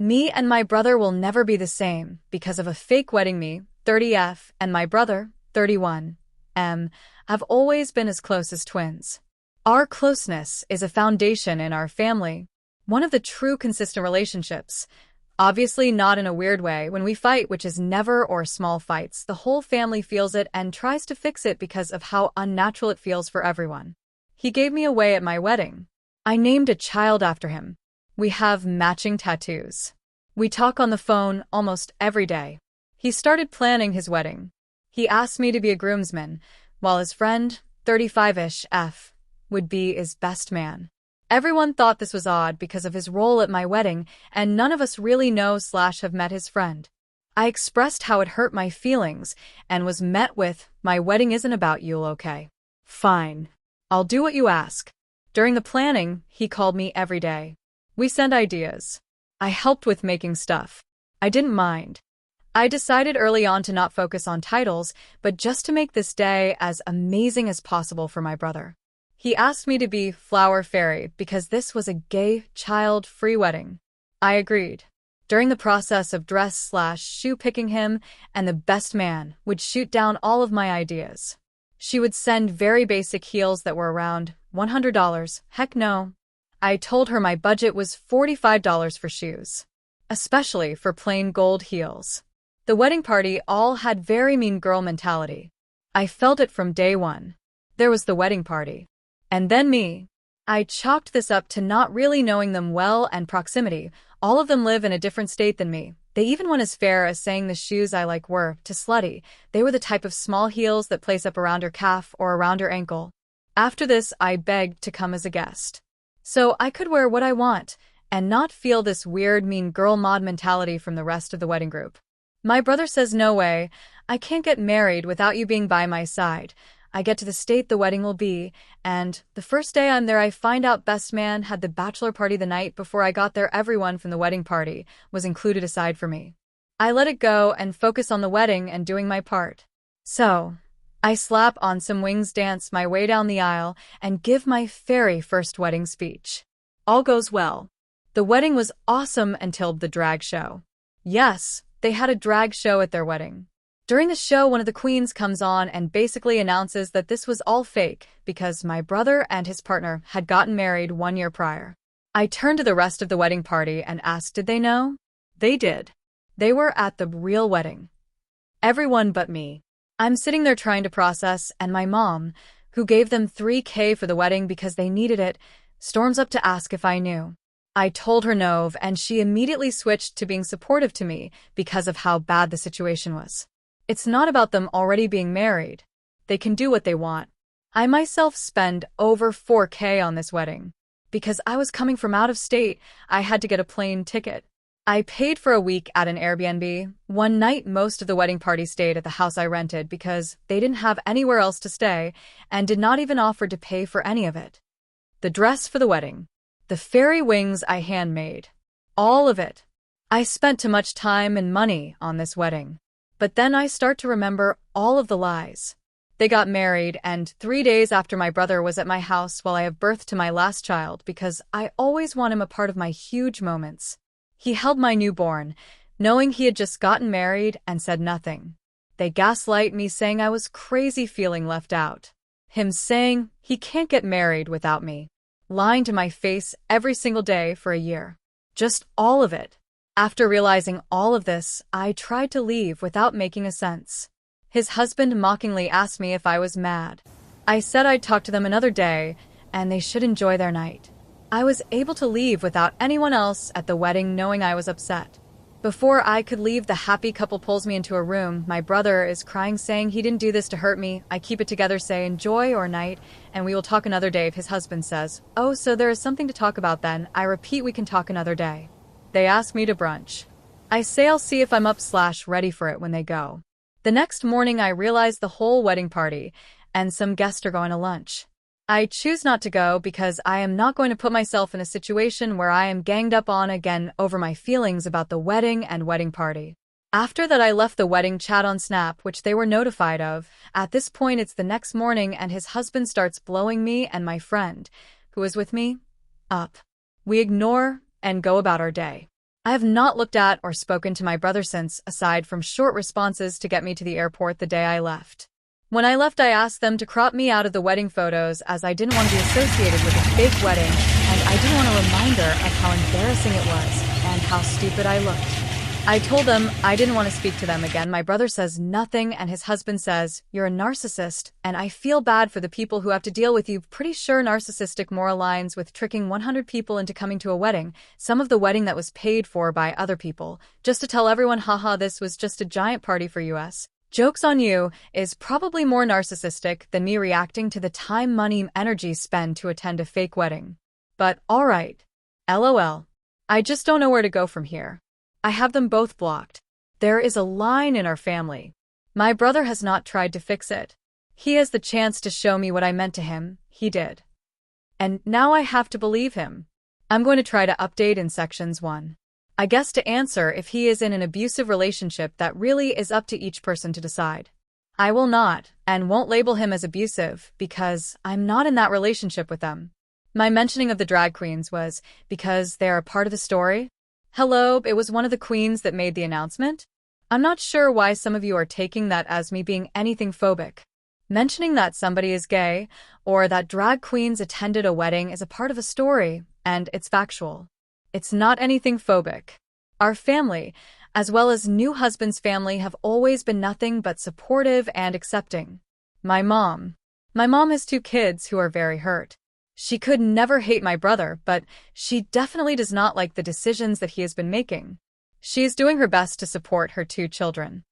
Me and my brother will never be the same because of a fake wedding. Me, 30F, and my brother, 31M, have always been as close as twins. Our closeness is a foundation in our family, one of the true consistent relationships. Obviously not in a weird way. When we fight, which is never or small fights, the whole family feels it and tries to fix it because of how unnatural it feels for everyone. He gave me away at my wedding. I named a child after him. We have matching tattoos. We talk on the phone almost every day. He started planning his wedding. He asked me to be a groomsman, while his friend, 35-ish F, would be his best man. Everyone thought this was odd because of his role at my wedding, and none of us really know/have met his friend. I expressed how it hurt my feelings and was met with, "My wedding isn't about you, okay? Fine. I'll do what you ask." During the planning, he called me every day. We sent ideas. I helped with making stuff. I didn't mind. I decided early on to not focus on titles, but just to make this day as amazing as possible for my brother. He asked me to be Flower Fairy because this was a gay, child-free wedding. I agreed. During the process of dress/shoe picking, him and the best man would shoot down all of my ideas. She would send very basic heels that were around $100. Heck no. I told her my budget was $45 for shoes, especially for plain gold heels. The wedding party all had very mean girl mentality. I felt it from day one. There was the wedding party. And then me. I chalked this up to not really knowing them well and proximity. All of them live in a different state than me. They even went as far as saying the shoes I like were too slutty. They were the type of small heels that place up around her calf or around her ankle. After this, I begged to come as a guest, so I could wear what I want and not feel this weird mean girl mod mentality from the rest of the wedding group. My brother says, "No way, I can't get married without you being by my side." I get to the state the wedding will be, and the first day I'm there I find out best man had the bachelor party the night before I got there. Everyone from the wedding party was included aside for me. I let it go and focus on the wedding and doing my part. So, I slap on some wings, dance my way down the aisle, and give my very first wedding speech. All goes well. The wedding was awesome until the drag show. Yes, they had a drag show at their wedding. During the show, one of the queens comes on and basically announces that this was all fake because my brother and his partner had gotten married 1 year prior. I turned to the rest of the wedding party and asked, did they know? They did. They were at the real wedding. Everyone but me. I'm sitting there trying to process, and my mom, who gave them $3,000 for the wedding because they needed it, storms up to ask if I knew. I told her no, and she immediately switched to being supportive to me because of how bad the situation was. It's not about them already being married. They can do what they want. I myself spend over $4,000 on this wedding. Because I was coming from out of state, I had to get a plane ticket. I paid for a week at an Airbnb. One night, most of the wedding party stayed at the house I rented because they didn't have anywhere else to stay and did not even offer to pay for any of it. The dress for the wedding. The fairy wings I handmade. All of it. I spent too much time and money on this wedding. But then I start to remember all of the lies. They got married, and 3 days after my brother was at my house while I have birth to my last child because I always want him a part of my huge moments. He held my newborn, knowing he had just gotten married, and said nothing. They gaslight me, saying I was crazy feeling left out. Him saying he can't get married without me. Lying to my face every single day for a year. Just all of it. After realizing all of this, I tried to leave without making a sense. His husband mockingly asked me if I was mad. I said I'd talk to them another day, and they should enjoy their night. I was able to leave without anyone else at the wedding knowing I was upset. Before I could leave, the happy couple pulls me into a room. My brother is crying, saying he didn't do this to hurt me. I keep it together, say enjoy or night, and we will talk another day. His husband says, "Oh, so there is something to talk about then." I repeat, "We can talk another day." They ask me to brunch. I say I'll see if I'm up/ready for it when they go. The next morning I realize the whole wedding party and some guests are going to lunch. I choose not to go because I am not going to put myself in a situation where I am ganged up on again over my feelings about the wedding and wedding party. After that, I left the wedding chat on Snap, which they were notified of. At this point, it's the next morning and his husband starts blowing me and my friend, who is with me, up. We ignore and go about our day. I have not looked at or spoken to my brother since, aside from short responses to get me to the airport the day I left. When I left, I asked them to crop me out of the wedding photos as I didn't want to be associated with a fake wedding, and I didn't want a reminder of how embarrassing it was and how stupid I looked. I told them I didn't want to speak to them again. My brother says nothing, and his husband says, "You're a narcissist, and I feel bad for the people who have to deal with you." Pretty sure narcissistic more aligns with tricking 100 people into coming to a wedding, some of the wedding that was paid for by other people, just to tell everyone, haha, this was just a giant party for us. Joke's on you is probably more narcissistic than me reacting to the time, money, energy spent to attend a fake wedding. But alright. LOL. I just don't know where to go from here. I have them both blocked. There is a line in our family. My brother has not tried to fix it. He has the chance to show me what I meant to him. He did. And now I have to believe him. I'm going to try to update in sections 1. I guess to answer if he is in an abusive relationship, that really is up to each person to decide. I will not and won't label him as abusive because I'm not in that relationship with them. My mentioning of the drag queens was because they are a part of the story. Hello, it was one of the queens that made the announcement. I'm not sure why some of you are taking that as me being anything phobic. Mentioning that somebody is gay or that drag queens attended a wedding is a part of a story, and it's factual. It's not anything phobic. Our family, as well as new husband's family, have always been nothing but supportive and accepting. My mom has 2 kids who are very hurt. She could never hate my brother, but she definitely does not like the decisions that he has been making. She is doing her best to support her 2 children.